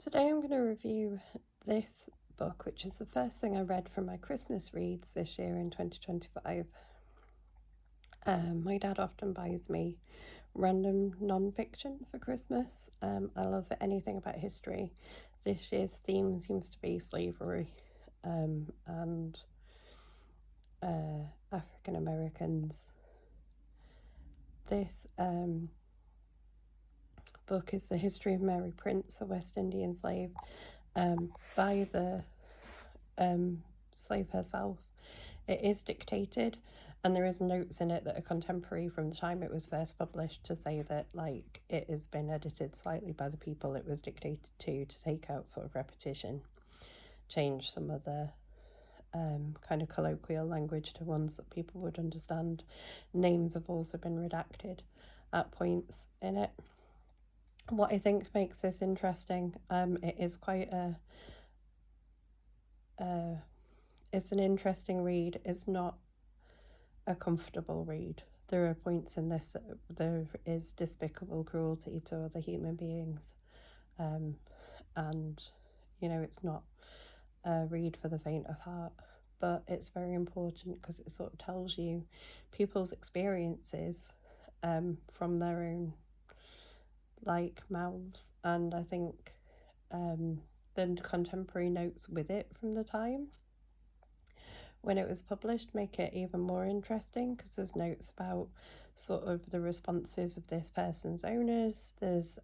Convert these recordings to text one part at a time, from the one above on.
Today I'm going to review this book, which is the first thing I read from my Christmas reads this year in 2025. My dad often buys me random non-fiction for Christmas. I love anything about history. This year's theme seems to be slavery and African Americans. This book is the history of Mary Prince, a West Indian slave, by the slave herself. It is dictated, and there is notes in it that are contemporary from the time it was first published to say that it has been edited slightly by the people it was dictated to take out sort of repetition, change some of the kind of colloquial language to ones that people would understand. Names have also been redacted at points in it. What I think makes this interesting, it is quite it's an interesting read. It's not a comfortable read. There are points in this that there is despicable cruelty to other human beings, and it's not a read for the faint of heart, but it's very important because it sort of tells you people's experiences from their own mouths, and I think the contemporary notes with it from the time when it was published make it even more interesting, because there's notes about sort of the responses of this person's owners. There's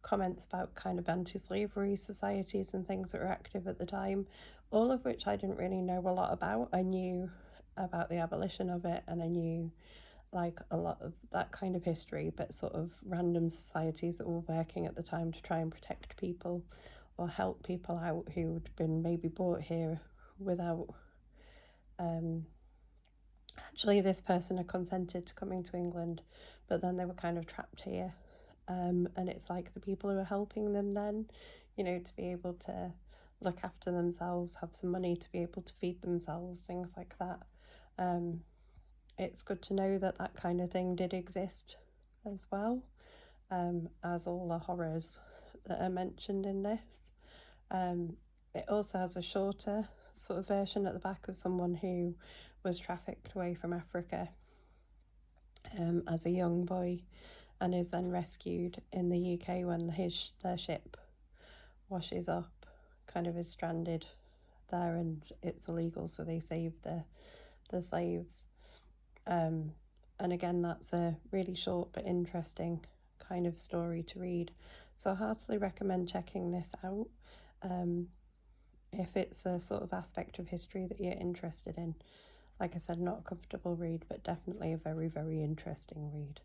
comments about kind of anti-slavery societies and things that were active at the time, all of which I didn't really know a lot about. I knew about the abolition of it, and I knew a lot of that kind of history, but sort of random societies that were working at the time to try and protect people or help people out who'd been maybe brought here without actually this person had consented to coming to England, but then they were kind of trapped here, and it's like the people who are helping them then, to be able to look after themselves, have some money to be able to feed themselves, things like that. It's good to know that that kind of thing did exist as well, as all the horrors that are mentioned in this. It also has a shorter sort of version at the back of someone who was trafficked away from Africa as a young boy, and is then rescued in the UK when their ship washes up, kind of is stranded there, and it's illegal, so they save the slaves. And again, that's a really short but interesting kind of story to read. So I heartily recommend checking this out if it's a sort of aspect of history that you're interested in. Like I said, not a comfortable read, but definitely a very, very interesting read.